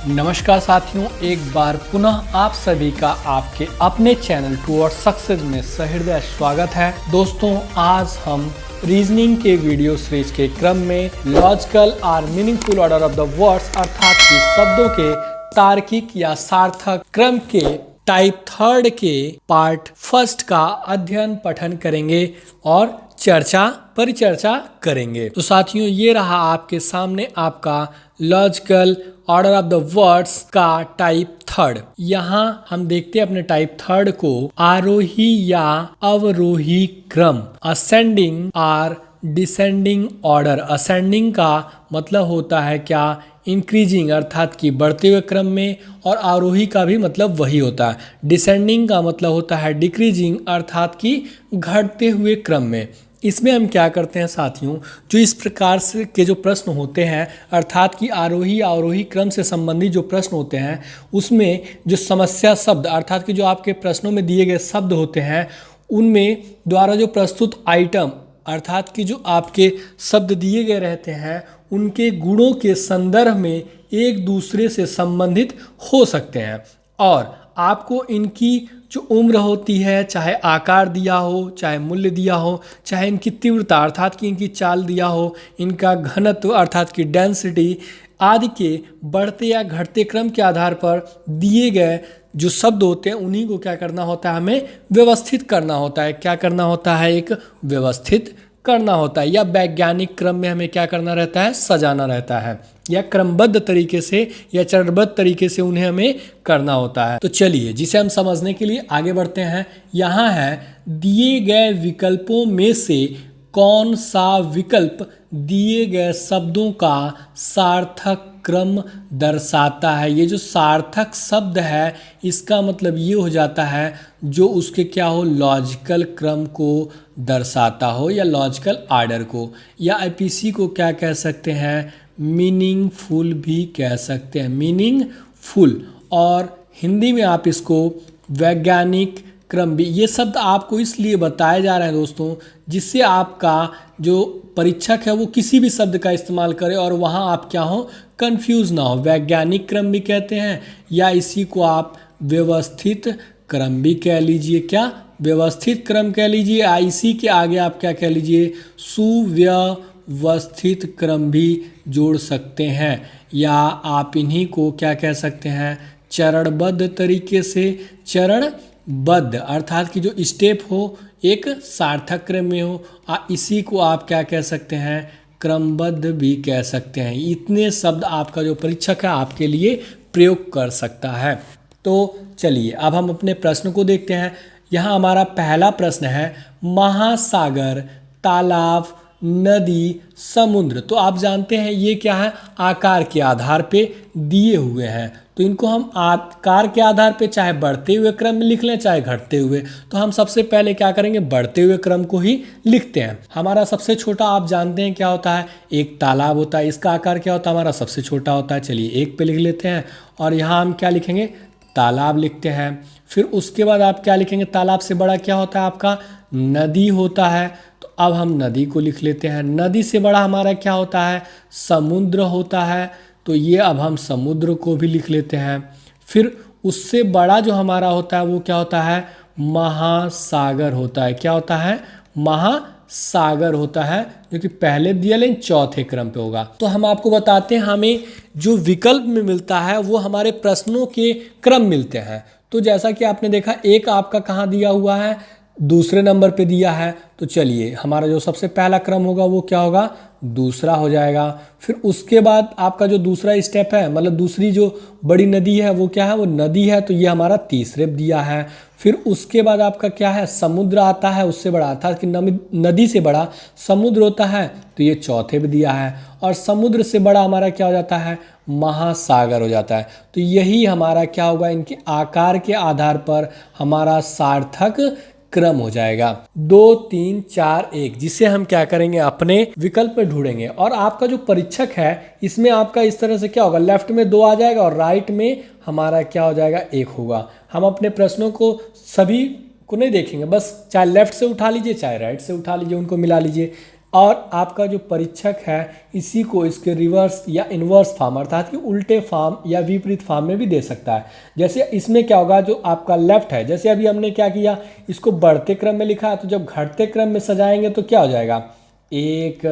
नमस्कार साथियों, एक बार पुनः आप सभी का आपके अपने चैनल टूवर्ड्स सक्सेस में सहृदय स्वागत है। दोस्तों, आज हम रीजनिंग के वीडियो सीरीज के क्रम में लॉजिकल और meaningful order of the words अर्थात कि शब्दों के तार्किक या सार्थक क्रम के टाइप थर्ड के पार्ट फर्स्ट का अध्ययन पठन करेंगे और परिचर्चा करेंगे। तो साथियों, ये रहा आपके सामने आपका logical order of the words का टाइप थर्ड। यहाँ हम देखते हैं अपने टाइप थर्ड को आरोही या अवरोही क्रम, असेंडिंग और डिसेंडिंग ऑर्डर। असेंडिंग का मतलब होता है क्या, इंक्रीजिंग अर्थात कि बढ़ते हुए क्रम में, और आरोही का भी मतलब वही होता है। डिसेंडिंग का मतलब होता है डिक्रीजिंग अर्थात कि घटते हुए क्रम में। इसमें हम क्या करते हैं साथियों, जो इस प्रकार से के जो प्रश्न होते हैं अर्थात कि आरोही अवरोही क्रम से संबंधित जो प्रश्न होते हैं, उसमें जो समस्या शब्द अर्थात कि जो आपके प्रश्नों में दिए गए शब्द होते हैं, उनमें द्वारा जो प्रस्तुत आइटम अर्थात कि जो आपके शब्द दिए गए रहते हैं, उनके गुणों के संदर्भ में एक दूसरे से संबंधित हो सकते हैं। और आपको इनकी जो उम्र होती है, चाहे आकार दिया हो, चाहे मूल्य दिया हो, चाहे इनकी तीव्रता अर्थात कि इनकी चाल दिया हो, इनका घनत्व अर्थात कि डेंसिटी आदि के बढ़ते या घटते क्रम के आधार पर दिए गए जो शब्द होते हैं, उन्हीं को क्या करना होता है, हमें व्यवस्थित करना होता है। क्या करना होता है, एक व्यवस्थित करना होता है, या वैज्ञानिक क्रम में हमें क्या करना रहता है, सजाना रहता है, या क्रमबद्ध तरीके से या चरणबद्ध तरीके से उन्हें हमें करना होता है। तो चलिए, जिसे हम समझने के लिए आगे बढ़ते हैं। यहाँ है, दिए गए विकल्पों में से कौन सा विकल्प दिए गए शब्दों का सार्थक क्रम दर्शाता है। ये जो सार्थक शब्द है, इसका मतलब ये हो जाता है जो उसके क्या हो, लॉजिकल क्रम को दर्शाता हो या लॉजिकल आर्डर को, या आईपीसी को क्या कह सकते हैं, मीनिंगफुल भी कह सकते हैं, मीनिंगफुल। और हिंदी में आप इसको वैज्ञानिक क्रम भी। ये शब्द आपको इसलिए बताए जा रहे हैं दोस्तों, जिससे आपका जो परीक्षक है वो किसी भी शब्द का इस्तेमाल करे और वहाँ आप क्या हो, कंफ्यूज ना हो। वैज्ञानिक क्रम भी कहते हैं, या इसी को आप व्यवस्थित क्रम भी कह लीजिए। क्या, व्यवस्थित क्रम कह लीजिए। इसी के आगे आप क्या कह लीजिए, सुव्यवस्थित क्रम भी जोड़ सकते हैं, या आप इन्हीं को क्या कह सकते हैं, चरणबद्ध तरीके से। चरणबद्ध अर्थात कि जो स्टेप हो एक सार्थक क्रम में हो, इसी को आप क्या कह सकते हैं, क्रमबद्ध भी कह सकते हैं। इतने शब्द आपका जो परीक्षक है आपके लिए प्रयोग कर सकता है। तो चलिए, अब हम अपने प्रश्न को देखते हैं। यहाँ हमारा पहला प्रश्न है, महासागर, तालाब, नदी, समुद्र। तो आप जानते हैं ये क्या है, आकार के आधार पे दिए हुए हैं। तो इनको हम आकार के आधार पे चाहे बढ़ते हुए क्रम में लिख लें चाहे घटते हुए। तो हम सबसे पहले क्या करेंगे, बढ़ते हुए क्रम को ही लिखते हैं। हमारा सबसे छोटा आप जानते हैं क्या होता है, एक तालाब होता है। इसका आकार क्या होता है, हमारा सबसे छोटा होता है। चलिए, एक पे लिख लेते हैं और यहाँ हम क्या लिखेंगे, तालाब लिखते हैं। फिर उसके बाद आप क्या लिखेंगे, तालाब से बड़ा क्या होता है आपका, नदी होता है। तो अब हम नदी को लिख लेते हैं। नदी से बड़ा हमारा क्या होता है, समुद्र होता है। तो ये अब हम समुद्र को भी लिख लेते हैं। फिर उससे बड़ा जो हमारा होता है वो क्या होता है, महासागर होता है। क्या होता है, महासागर होता है, जो कि पहले दिया लेकिन चौथे क्रम पे होगा। तो हम आपको बताते हैं, हमें जो विकल्प में मिलता है वो हमारे प्रश्नों के क्रम मिलते हैं। तो जैसा कि आपने देखा, एक आपका कहाँ दिया हुआ है, दूसरे नंबर पे दिया है। तो चलिए, हमारा जो सबसे पहला क्रम होगा वो क्या होगा, दूसरा हो जाएगा। फिर उसके बाद आपका जो दूसरा स्टेप है, मतलब दूसरी जो बड़ी नदी है वो क्या है, वो नदी है। तो ये हमारा तीसरे पे दिया है। फिर उसके बाद आपका क्या है, समुद्र आता है, उससे बड़ा अर्थात कि नदी से बड़ा समुद्र होता है। तो ये चौथे पे दिया है। और समुद्र से बड़ा हमारा क्या हो जाता है, महासागर हो जाता है। तो यही हमारा क्या होगा, इनके आकार के आधार पर हमारा सार्थक क्रम हो जाएगा। 2 3 4 1, जिसे हम क्या करेंगे, अपने विकल्प में ढूंढेंगे। और आपका जो परीक्षक है, इसमें आपका इस तरह से क्या होगा, लेफ्ट में 2 आ जाएगा और राइट में हमारा क्या हो जाएगा, 1 होगा। हम अपने प्रश्नों को सभी को नहीं देखेंगे, बस चाहे लेफ्ट से उठा लीजिए चाहे राइट से उठा लीजिए, उनको मिला लीजिए। और आपका जो परीक्षक है इसी को इसके रिवर्स या इन्वर्स फॉर्म अर्थात कि उल्टे फॉर्म या विपरीत फॉर्म में भी दे सकता है। जैसे इसमें क्या होगा, जो आपका लेफ्ट है, जैसे अभी हमने क्या किया, इसको बढ़ते क्रम में लिखा, तो जब घटते क्रम में सजाएंगे तो क्या हो जाएगा, 1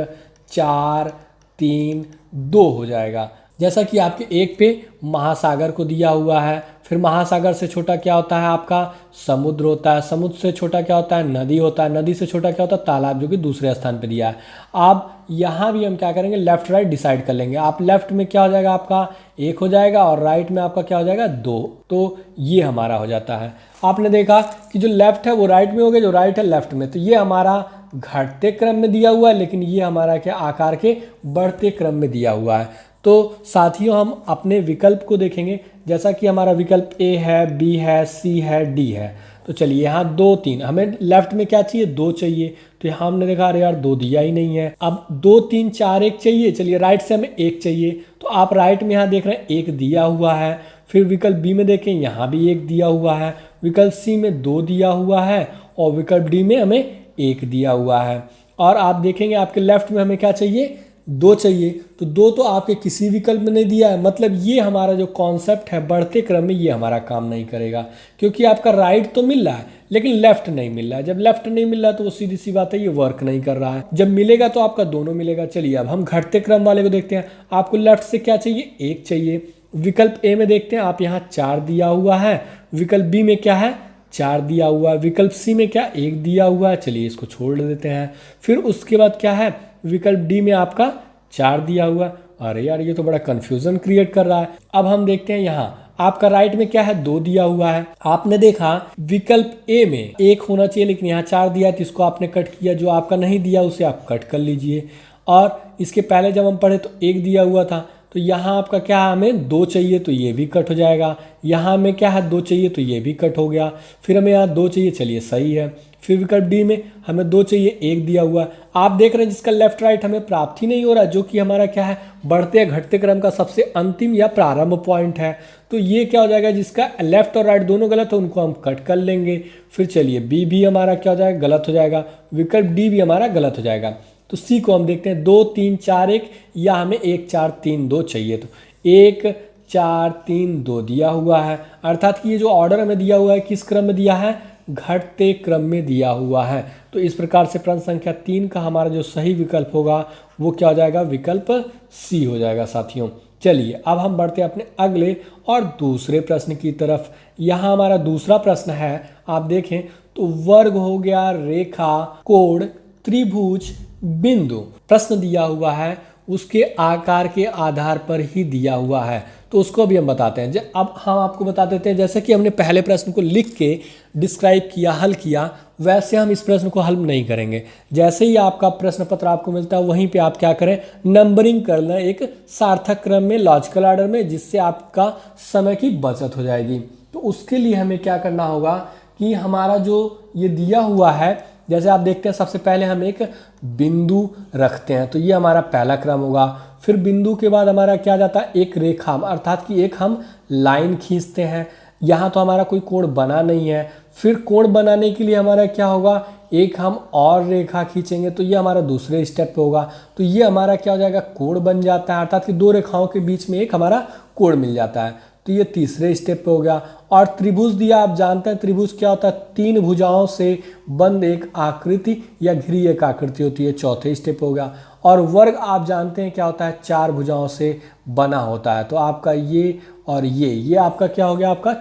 4 3 2 हो जाएगा। जैसा कि आपके एक पे महासागर को दिया हुआ है, फिर महासागर से छोटा क्या होता है आपका समुद्र होता है, समुद्र से छोटा क्या होता है नदी होता है, नदी से छोटा क्या होता है तालाब, जो कि दूसरे स्थान पे दिया है। अब यहाँ भी हम क्या करेंगे, लेफ्ट राइट डिसाइड कर लेंगे। आप लेफ्ट में क्या हो जाएगा आपका 1 हो जाएगा और राइट में आपका क्या हो जाएगा 2, तो ये हमारा हो जाता है। आपने देखा कि जो लेफ्ट है वो राइट में हो गया, जो राइट है लेफ्ट में, तो ये हमारा घटते क्रम में दिया हुआ है, लेकिन ये हमारा क्या आकार के बढ़ते क्रम में दिया हुआ है। तो साथियों हम अपने विकल्प को देखेंगे, जैसा कि हमारा विकल्प ए है, बी है, सी है, डी है। तो चलिए यहाँ 2 3, हमें लेफ्ट में क्या चाहिए 2 चाहिए, तो यहाँ हमने देखा अरे यार 2 दिया ही नहीं है। अब 2 3 4 1 चाहिए, चलिए राइट से हमें 1 चाहिए, तो आप राइट में यहाँ देख रहे हैं 1 दिया हुआ है। फिर विकल्प बी में देखें यहाँ भी 1 दिया हुआ है, विकल्प सी में 2 दिया हुआ है और विकल्प डी में हमें 1 दिया हुआ है। और आप देखेंगे आपके लेफ्ट में हमें क्या चाहिए 2 चाहिए, तो 2 तो आपके किसी विकल्प में नहीं दिया है, मतलब ये हमारा जो कॉन्सेप्ट है बढ़ते क्रम में ये हमारा काम नहीं करेगा, क्योंकि आपका राइट तो मिल रहा है लेकिन लेफ्ट नहीं मिल रहा है। जब लेफ्ट नहीं मिल रहा है तो वो सीधी सी बात है ये वर्क नहीं कर रहा है, जब मिलेगा तो आपका दोनों मिलेगा। चलिए अब हम घटते क्रम वाले को देखते हैं। आपको लेफ्ट से क्या चाहिए 1 चाहिए, विकल्प ए में देखते हैं आप यहाँ 4 दिया हुआ है, विकल्प बी में क्या है 4 दिया हुआ है, विकल्प सी में क्या 1 दिया हुआ है, चलिए इसको छोड़ देते हैं। फिर उसके बाद क्या है विकल्प डी में आपका 4 दिया हुआ। अरे यार ये तो बड़ा कंफ्यूजन क्रिएट कर रहा है। अब हम देखते हैं यहाँ आपका राइट में क्या है 2 दिया हुआ है। आपने देखा विकल्प ए में 1 होना चाहिए लेकिन यहाँ 4 दिया है, तो इसको आपने कट किया, जो आपका नहीं दिया उसे आप कट कर लीजिए। और इसके पहले जब हम पढ़े तो 1 दिया हुआ था, तो यहाँ आपका क्या है हमें 2 चाहिए तो ये भी कट हो जाएगा। यहाँ हमें क्या है 2 चाहिए तो ये भी कट हो गया। फिर हमें यहाँ 2 चाहिए, चलिए सही है। फिर विकल्प डी में हमें 2 चाहिए, 1 दिया हुआ है। आप देख रहे हैं जिसका लेफ्ट राइट हमें प्राप्त ही नहीं हो रहा, जो कि हमारा क्या है बढ़ते या घटते क्रम का सबसे अंतिम या प्रारंभ पॉइंट है। तो ये क्या हो जाएगा, जिसका लेफ्ट और राइट दोनों गलत है उनको हम कट कर लेंगे। फिर चलिए बी भी हमारा क्या हो जाएगा गलत हो जाएगा, विकल्प डी भी हमारा गलत हो जाएगा। तो सी को हम देखते हैं 2 3 4 1 या हमें 1 4 3 2 चाहिए, तो 1 4 3 2 दिया हुआ है, अर्थात कि ये जो ऑर्डर हमें दिया हुआ है किस क्रम में दिया है घटते क्रम में दिया हुआ है। तो इस प्रकार से प्रश्न संख्या 3 का हमारा जो सही विकल्प होगा वो क्या हो जाएगा विकल्प सी हो जाएगा साथियों। चलिए अब हम बढ़ते हैं अपने अगले और दूसरे प्रश्न की तरफ। यहाँ हमारा दूसरा प्रश्न है, आप देखें तो वर्ग हो गया, रेखा, कोण, त्रिभुज, बिंदु प्रश्न दिया हुआ है, उसके आकार के आधार पर ही दिया हुआ है, तो उसको भी हम बताते हैं। अब हम आपको बता देते हैं, जैसे कि हमने पहले प्रश्न को लिख के डिस्क्राइब किया, हल किया, वैसे हम इस प्रश्न को हल नहीं करेंगे। जैसे ही आपका प्रश्न पत्र आपको मिलता है वहीं पे आप क्या करें नंबरिंग कर लें एक सार्थक क्रम में, लॉजिकल ऑर्डर में, जिससे आपका समय की बचत हो जाएगी। तो उसके लिए हमें क्या करना होगा कि हमारा जो ये दिया हुआ है, जैसे आप देखते हैं सबसे पहले हम एक बिंदु रखते हैं, तो ये हमारा पहला क्रम होगा। फिर बिंदु के बाद हमारा क्या जाता है एक रेखा, अर्थात कि एक हम लाइन खींचते हैं। यहाँ तो हमारा कोई कोण बना नहीं है, फिर कोण बनाने के लिए हमारा क्या होगा एक हम और रेखा खींचेंगे, तो ये हमारा दूसरे स्टेप पे होगा। तो ये हमारा क्या हो जाएगा कोण बन जाता है, अर्थात कि 2 रेखाओं के बीच में एक हमारा कोण मिल जाता है, तो ये तीसरे स्टेप पे हो गया। और त्रिभुज दिया, आप जानते हैं त्रिभुज क्या होता है 3 भुजाओं से बंद एक आकृति या घिरी एक आकृति होती है, चौथे स्टेप हो गया। और वर्ग आप जानते हैं क्या होता है 4 भुजाओं से बना होता है, तो आपका ये और ये आपका क्या हो गया आपका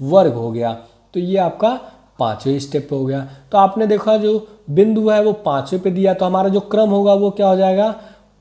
वर्ग हो गया, तो ये आपका 5वें स्टेप पे हो गया। तो आपने देखा जो बिंदु है वो 5वें पे दिया, तो हमारा जो क्रम होगा वो क्या हो जाएगा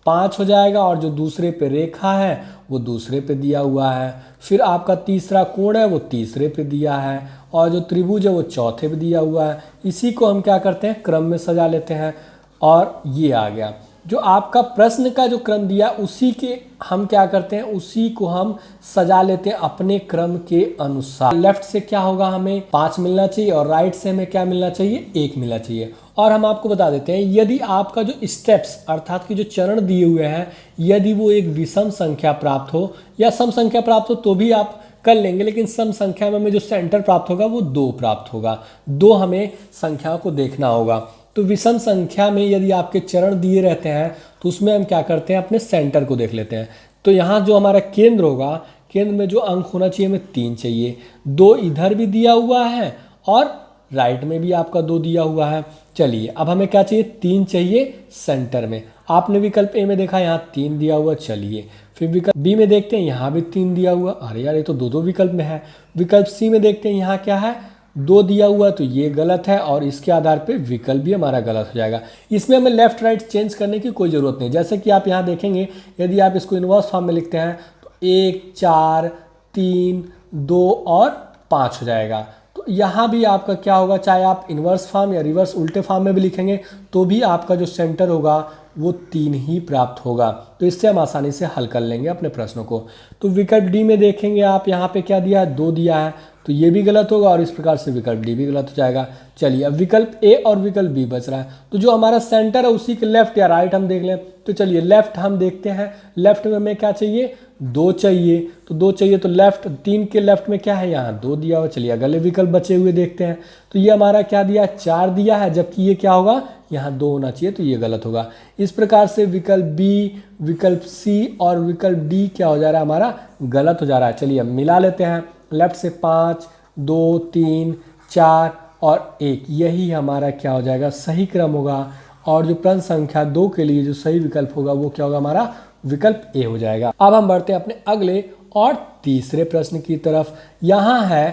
5 हो जाएगा, और जो दूसरे पे रेखा है वो दूसरे पे दिया हुआ है। फिर आपका तीसरा कोण है वो तीसरे पे दिया है, और जो त्रिभुज है वो चौथे पे दिया हुआ है। इसी को हम क्या करते हैं क्रम में सजा लेते हैं, और ये आ गया जो आपका प्रश्न का जो क्रम दिया उसी के हम क्या करते हैं उसी को हम सजा लेते हैं अपने क्रम के अनुसार। लेफ्ट से क्या होगा हमें 5 मिलना चाहिए और राइट से हमें क्या मिलना चाहिए 1 मिलना चाहिए। और हम आपको बता देते हैं यदि आपका जो स्टेप्स अर्थात कि जो चरण दिए हुए हैं यदि वो एक विषम संख्या प्राप्त हो या सम संख्या प्राप्त हो तो भी आप कर लेंगे, लेकिन सम संख्या में हमें जो सेंटर प्राप्त होगा वो 2 प्राप्त होगा। 2 हमें संख्याओं को देखना होगा। तो विषम संख्या में यदि आपके चरण दिए रहते हैं तो उसमें हम क्या करते हैं, अपने सेंटर को देख लेते हैं। तो यहाँ जो हमारा केंद्र होगा, केंद्र में जो अंक होना चाहिए हमें 3 चाहिए, 2 इधर भी दिया हुआ है और राइट में भी आपका 2 दिया हुआ है। चलिए अब हमें क्या चाहिए, 3 चाहिए सेंटर में। आपने विकल्प ए में देखा यहाँ 3 दिया हुआ। चलिए फिर विकल्प बी में देखते हैं, यहाँ भी 3 दिया हुआ। अरे यार ये तो दो विकल्प में है। विकल्प सी में देखते हैं, यहाँ क्या है, 2 दिया हुआ, तो ये गलत है और इसके आधार पे विकल्प भी हमारा गलत हो जाएगा। इसमें हमें लेफ्ट राइट चेंज करने की कोई ज़रूरत नहीं। जैसे कि आप यहाँ देखेंगे, यदि आप इसको इनवर्स फॉर्म में लिखते हैं तो 1 4 3 2 और 5 हो जाएगा। तो यहाँ भी आपका क्या होगा, चाहे आप इन्वर्स फॉर्म या रिवर्स उल्टे फॉर्म में भी लिखेंगे तो भी आपका जो सेंटर होगा वो 3 ही प्राप्त होगा। तो इससे हम आसानी से हल कर लेंगे अपने प्रश्नों को। तो विकल्प डी में देखेंगे आप, यहाँ पे क्या दिया है, 2 दिया है, तो ये भी गलत होगा और इस प्रकार से विकल्प डी भी गलत हो जाएगा। चलिए अब विकल्प ए और विकल्प बी बच रहा है। तो जो हमारा सेंटर है उसी के लेफ्ट या राइट हम देख लें। तो चलिए लेफ्ट हम देखते हैं। लेफ्ट में हमें क्या चाहिए, 2 चाहिए। तो 2 चाहिए तो लेफ्ट, 3 के लेफ्ट में क्या है, यहाँ 2 दिया हुआ। चलिए अगले विकल्प बचे हुए देखते हैं। तो ये हमारा क्या दिया, 4 दिया है, जबकि ये क्या होगा, यहाँ 2 होना चाहिए, तो ये गलत होगा। इस प्रकार से विकल्प बी, विकल्प सी और विकल्प डी क्या हो जा रहा है, हमारा गलत हो जा रहा है। चलिए अब मिला लेते हैं। लेफ्ट से 5 2 3 4 और 1, यही हमारा क्या हो जाएगा, सही क्रम होगा। और जो प्रश्न संख्या 2 के लिए जो सही विकल्प होगा वो क्या होगा, हमारा विकल्प ए हो जाएगा। अब हम बढ़ते हैं अपने अगले और तीसरे प्रश्न की तरफ। यहाँ है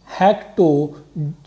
हेक्टो,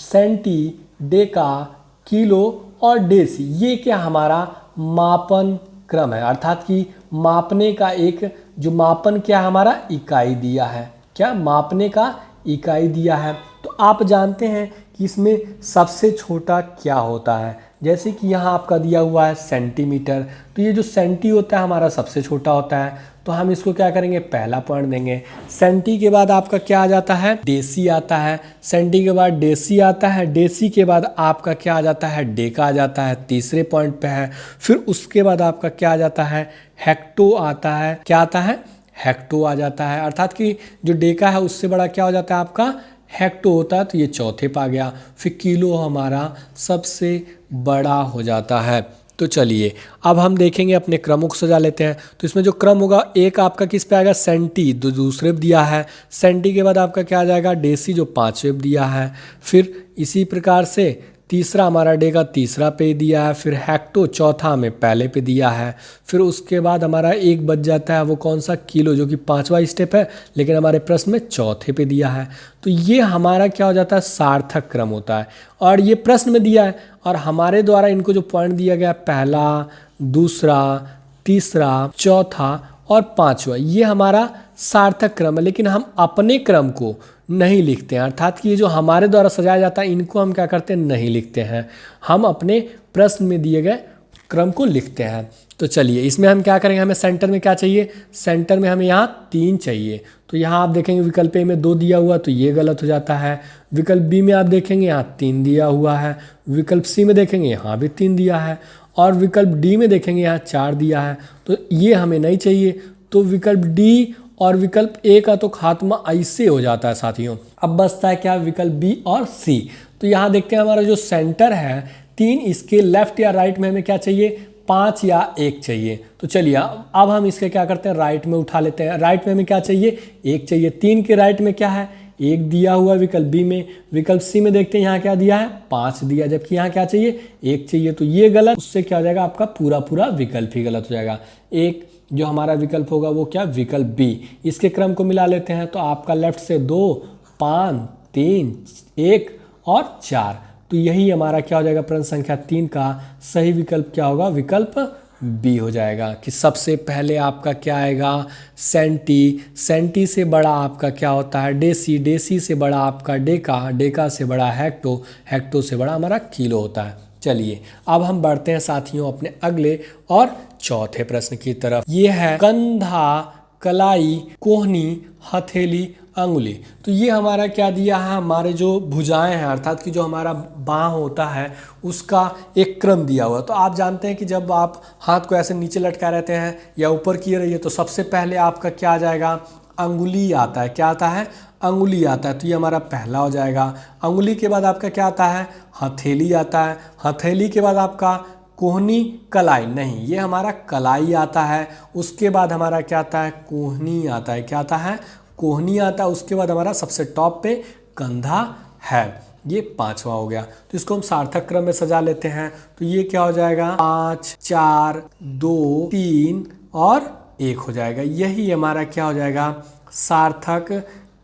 सेंटी, डेका, किलो और डेसी। ये क्या हमारा मापन क्रम है, अर्थात कि मापने का एक जो मापन क्या हमारा इकाई दिया है, क्या मापने का इकाई दिया है। तो आप जानते हैं कि इसमें सबसे छोटा क्या होता है। जैसे कि यहाँ आपका दिया हुआ है सेंटीमीटर, तो ये जो सेंटी होता है हमारा सबसे छोटा होता है। तो हम इसको क्या करेंगे, पहला पॉइंट देंगे। सेंटी के बाद आपका क्या आ जाता है, डेसी आता है। सेंटी के बाद डेसी आता है। डेसी के बाद आपका क्या आ जाता है, डेका आ जाता है, तीसरे पॉइंट पे है। फिर उसके बाद आपका क्या आ जाता है, हेक्टो आता है। क्या आता है, हेक्टो आ जाता है। अर्थात कि जो डेका है उससे बड़ा क्या हो जाता है, आपका हेक्टो होता है। तो ये चौथे पे आ गया। फिर किलो हमारा सबसे बड़ा हो जाता है। तो चलिए अब हम देखेंगे, अपने क्रमों को सजा लेते हैं। तो इसमें जो क्रम होगा, एक आपका किस पे आएगा, सेंटी, जो दूसरे पे दिया है। सेंटी के बाद आपका क्या आ जाएगा, डेसी, जो 5वें पे दिया है। फिर इसी प्रकार से तीसरा हमारा डेका तीसरा पे दिया है। फिर हेक्टो चौथा में पहले पे दिया है। फिर उसके बाद हमारा एक बच जाता है, वो कौन सा, किलो, जो कि 5वां स्टेप है, लेकिन हमारे प्रश्न में चौथे पे दिया है। तो ये हमारा क्या हो जाता है, सार्थक क्रम होता है। और ये प्रश्न में दिया है और हमारे द्वारा इनको जो पॉइंट दिया गया, पहला, दूसरा, तीसरा, चौथा और 5वां, ये हमारा सार्थक क्रम है। लेकिन हम अपने क्रम को नहीं लिखते हैं, अर्थात कि ये जो हमारे द्वारा सजाया जाता है इनको हम क्या करते हैं, नहीं लिखते हैं। हम अपने प्रश्न में दिए गए क्रम को लिखते हैं। तो चलिए इसमें हम क्या करेंगे, हमें सेंटर में क्या चाहिए, सेंटर में हमें यहाँ 3 चाहिए। तो यहाँ आप देखेंगे विकल्प ए में 2 दिया हुआ, तो ये गलत हो जाता है। विकल्प बी में आप देखेंगे यहाँ 3 दिया हुआ है। विकल्प सी में देखेंगे यहाँ भी 3 दिया है। और विकल्प डी में देखेंगे यहाँ 4 दिया है। तो ये हमें नहीं चाहिए। तो विकल्प डी और विकल्प ए का तो खात्मा ऐसे हो जाता है साथियों। अब बचता है क्या, विकल्प बी और सी। तो यहाँ देखते हैं हमारा जो सेंटर है 3, इसके लेफ्ट या राइट में हमें क्या चाहिए, 5 या 1 चाहिए। तो चलिए अब हम इसके क्या करते हैं, राइट में उठा लेते हैं। राइट में हमें क्या चाहिए, 1 चाहिए। 3 के राइट में क्या है, 1 दिया हुआ विकल्प बी में। विकल्प सी में देखते हैं यहाँ क्या दिया है, 5 दिया, जबकि यहाँ क्या चाहिए, 1 चाहिए। तो ये गलत, उससे क्या हो जाएगा, आपका पूरा विकल्प ही गलत हो जाएगा। एक जो हमारा विकल्प होगा वो क्या, विकल्प बी। इसके क्रम को मिला लेते हैं। तो आपका लेफ्ट से 2 5 3 1 और 4, तो यही हमारा क्या हो जाएगा, प्रश्न संख्या 3 का सही विकल्प क्या होगा, विकल्प बी हो जाएगा। कि सबसे पहले आपका क्या आएगा, सेंटी, सेंटी से बड़ा आपका क्या होता है, डेसी, डेसी से बड़ा आपका डेका, डेका से बड़ा हेक्टो, हेक्टो से बड़ा हमारा किलो होता है। चलिए अब हम बढ़ते हैं साथियों अपने अगले और चौथे प्रश्न की तरफ। ये है कंधा, कलाई, कोहनी, हथेली, अंगुली। तो ये हमारा क्या दिया है, हमारे जो भुजाएं हैं, अर्थात कि जो हमारा बाँह होता है उसका एक क्रम दिया हुआ। तो आप जानते हैं कि जब आप हाथ को ऐसे नीचे लटका रहते हैं या ऊपर किए रहिए तो सबसे पहले आपका क्या आ जाएगा, अंगुली आता है। क्या आता है, अंगुली आता है, तो ये हमारा पहला हो जाएगा। अंगुली के बाद आपका क्या आता है, हथेली आता है। हथेली के बाद आपका कोहनी कलाई, नहीं ये हमारा कलाई आता है। उसके बाद हमारा क्या आता है, कोहनी आता है। क्या आता है, कोहनी आता है। उसके बाद हमारा सबसे टॉप पे कंधा है। ये पांचवा हो गया। तो इसको हम सार्थक क्रम में सजा लेते हैं। तो ये क्या हो जाएगा, 5 4 2 3 और 1 हो जाएगा। यही हमारा क्या हो जाएगा, सार्थक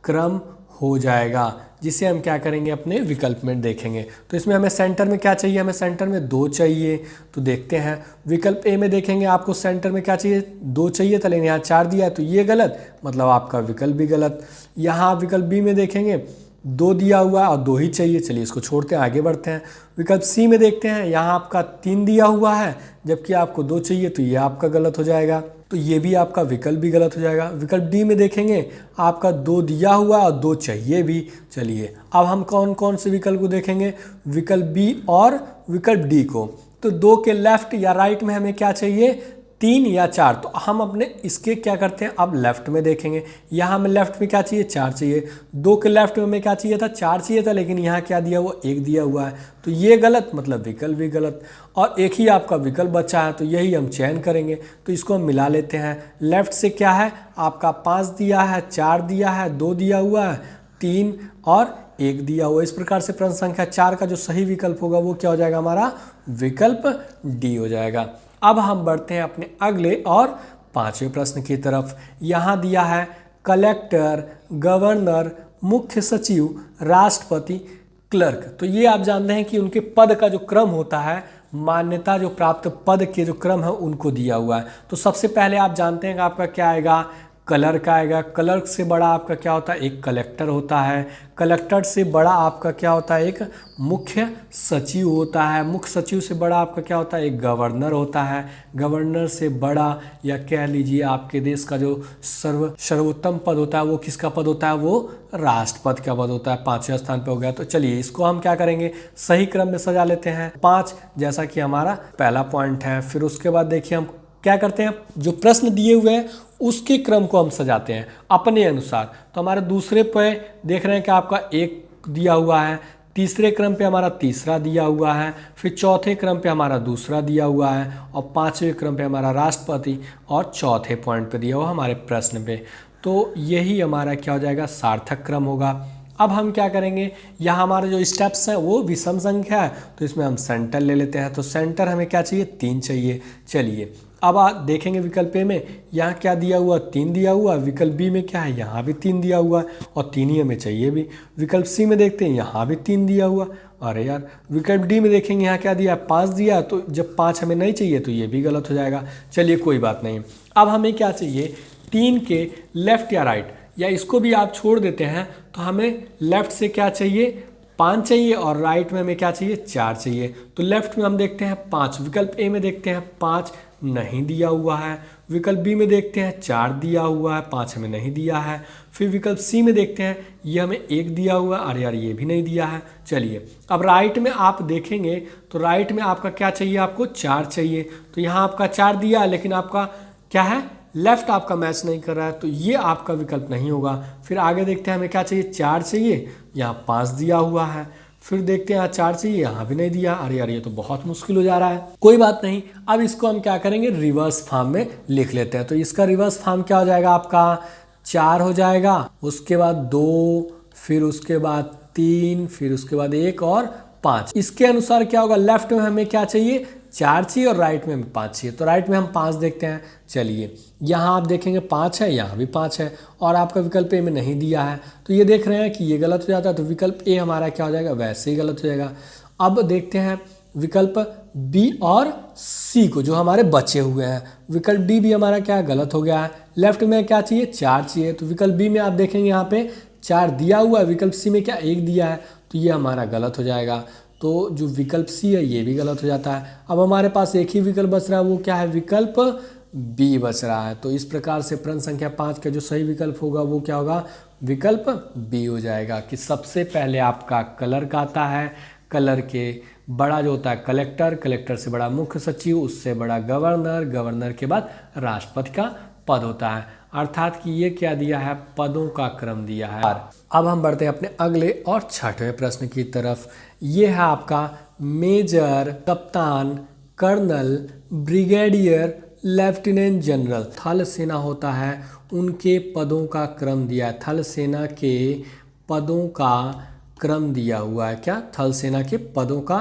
क्रम हो जाएगा, जिसे हम क्या करेंगे, अपने विकल्प में देखेंगे। तो इसमें हमें सेंटर में क्या चाहिए, हमें सेंटर में 2 चाहिए। तो देखते हैं विकल्प ए में देखेंगे, आपको सेंटर में क्या चाहिए, 2 चाहिए था, लेकिन यहाँ 4 दिया है, तो ये गलत, मतलब आपका विकल्प भी गलत। यहाँ विकल्प बी में देखेंगे 2 दिया हुआ है और 2 ही चाहिए, चलिए इसको छोड़ते हैं, आगे बढ़ते हैं। विकल्प सी में देखते हैं, यहाँ आपका 3 दिया हुआ है, जबकि आपको 2 चाहिए, तो ये आपका गलत हो जाएगा। तो ये भी आपका विकल्प भी गलत हो जाएगा। विकल्प डी में देखेंगे, आपका 2 दिया हुआ और 2 चाहिए भी। चलिए अब हम कौन कौन से विकल्प को देखेंगे, विकल्प बी और विकल्प डी को। तो 2 के लेफ्ट या राइट में हमें क्या चाहिए, 3 या 4। तो हम अपने इसके क्या करते हैं, अब लेफ्ट में देखेंगे। यहाँ हमें लेफ्ट में क्या चाहिए, 4 चाहिए। 2 के लेफ्ट में हमें क्या चाहिए था, 4 चाहिए था, लेकिन यहाँ क्या दिया हुआ, 1 दिया हुआ है, तो ये गलत, मतलब विकल्प भी गलत। और एक ही आपका विकल्प बचा है, तो यही हम चयन करेंगे। तो इसको हम मिला लेते हैं। लेफ्ट से क्या है, आपका 5 दिया है, 4 दिया है, 2 दिया हुआ है, 3 और 1 दिया हुआ। इस प्रकार से प्रश्न संख्या 4 का जो सही विकल्प होगा वो क्या हो जाएगा, हमारा विकल्प डी हो जाएगा। अब हम बढ़ते हैं अपने अगले और 5वें प्रश्न की तरफ। यहाँ दिया है कलेक्टर, गवर्नर, मुख्य सचिव, राष्ट्रपति, क्लर्क। तो ये आप जानते हैं कि उनके पद का जो क्रम होता है, मान्यता जो प्राप्त पद के जो क्रम है उनको दिया हुआ है। तो सबसे पहले आप जानते हैं कि आपका क्या आएगा, क्लर्क आएगा। क्लर्क से बड़ा आपका क्या होता है, एक कलेक्टर होता है। कलेक्टर से बड़ा आपका क्या होता है, एक मुख्य सचिव होता है। मुख्य सचिव से बड़ा आपका क्या होता है, एक गवर्नर होता है। गवर्नर से बड़ा, या कह लीजिए आपके देश का जो सर्वोत्तम पद होता है वो किसका पद होता है, वो राष्ट्रपति का पद होता है। 5वें स्थान पे हो गया। तो चलिए इसको हम क्या करेंगे, सही क्रम में सजा लेते हैं। 5 जैसा कि हमारा पहला पॉइंट है। फिर उसके बाद देखिए हम क्या करते हैं, जो प्रश्न दिए हुए हैं उसके क्रम को हम सजाते हैं अपने अनुसार। तो हमारे दूसरे पे देख रहे हैं कि आपका 1 दिया हुआ है, तीसरे क्रम पे हमारा तीसरा दिया हुआ है, फिर चौथे क्रम पे हमारा दूसरा दिया हुआ है, और 5वें क्रम पे हमारा राष्ट्रपति, और चौथे पॉइंट पे दिया हुआ हमारे प्रश्न पे। तो यही हमारा क्या हो जाएगा, सार्थक क्रम होगा। अब हम क्या करेंगे, यहाँ हमारे जो स्टेप्स हैं वो विषम संख्या है, तो इसमें हम सेंटर ले लेते हैं। तो सेंटर हमें क्या चाहिए, 3 चाहिए। चलिए अब आप देखेंगे विकल्प ए में, यहाँ क्या दिया हुआ, 3 दिया हुआ। विकल्प बी में क्या है, यहाँ भी 3 दिया हुआ है, और 3 ही हमें चाहिए भी। विकल्प सी में देखते हैं, यहाँ भी 3 दिया हुआ। अरे यार, विकल्प डी में देखेंगे, यहाँ क्या दिया, 5 दिया। तो जब 5 हमें नहीं चाहिए तो ये भी गलत हो जाएगा। चलिए कोई बात नहीं। अब हमें क्या चाहिए, 3 के लेफ्ट या राइट, या इसको भी आप छोड़ देते हैं, तो हमें लेफ्ट से क्या चाहिए, 5 चाहिए, और राइट में हमें क्या चाहिए, 4 चाहिए। तो लेफ्ट में हम देखते हैं 5, विकल्प ए में देखते हैं 5 नहीं दिया हुआ है। विकल्प बी में देखते हैं 4 दिया हुआ है, 5 हमें नहीं दिया है। फिर विकल्प सी में देखते हैं, ये हमें 1 दिया हुआ है, अरे यार ये भी नहीं दिया है। चलिए अब राइट में आप देखेंगे, तो राइट में आपका क्या चाहिए, आपको 4 चाहिए। तो यहाँ आपका 4 दिया है, लेकिन आपका क्या है, लेफ्ट आपका मैच नहीं कर रहा है, तो ये आपका विकल्प नहीं होगा। फिर आगे देखते हैं, हमें क्या चाहिए, 4 चाहिए, यहाँ 5 दिया हुआ है। फिर देखते हैं, यहाँ 4 चाहिए, यहाँ भी नहीं दिया। अरे यार ये तो बहुत मुश्किल हो जा रहा है। कोई बात नहीं, अब इसको हम क्या करेंगे, रिवर्स फॉर्म में लिख लेते हैं। तो इसका रिवर्स फॉर्म क्या हो जाएगा, आपका 4 हो जाएगा, उसके बाद 2, फिर उसके बाद 3, फिर उसके बाद 1 और 5। इसके अनुसार क्या होगा, लेफ्ट में हमें क्या चाहिए, 4 चाहिए, और राइट में हमें 5 चाहिए। तो राइट में हम 5 देखते हैं। चलिए यहाँ आप देखेंगे 5 है, यहाँ भी 5 है, और आपका विकल्प ए में नहीं दिया है, तो ये देख रहे हैं कि ये गलत हो जाता है। तो विकल्प ए हमारा क्या हो जाएगा, वैसे ही गलत हो जाएगा। अब देखते हैं विकल्प बी और सी को, जो हमारे बचे हुए हैं। विकल्प डी भी हमारा क्या गलत हो गया है। लेफ्ट में क्या चाहिए, 4 चाहिए। तो विकल्प बी में आप देखेंगे यहाँ पे 4 दिया हुआ है, विकल्प सी में क्या 1 दिया है, तो ये हमारा गलत हो जाएगा। तो जो विकल्प सी है ये भी गलत हो जाता है। अब हमारे पास एक ही विकल्प बच रहा है, वो क्या है, विकल्प बी बच रहा है। तो इस प्रकार से प्रश्न संख्या 5 का जो सही विकल्प होगा वो क्या होगा, विकल्प बी हो जाएगा। कि सबसे पहले आपका क्लर्क आता है, कलर के बड़ा जो होता है कलेक्टर, कलेक्टर से बड़ा मुख्य सचिव, उससे बड़ा गवर्नर, गवर्नर के बाद राष्ट्रपति का पद होता है। अर्थात कि ये क्या दिया है, पदों का क्रम दिया है। अब हम बढ़ते हैं अपने अगले और छठवें प्रश्न की तरफ। ये है आपका मेजर, कप्तान, कर्नल, ब्रिगेडियर, लेफ्टिनेंट जनरल। थल सेना होता है, उनके पदों का क्रम दिया है। थल सेना के पदों का क्रम दिया हुआ है। क्या? थल सेना के पदों का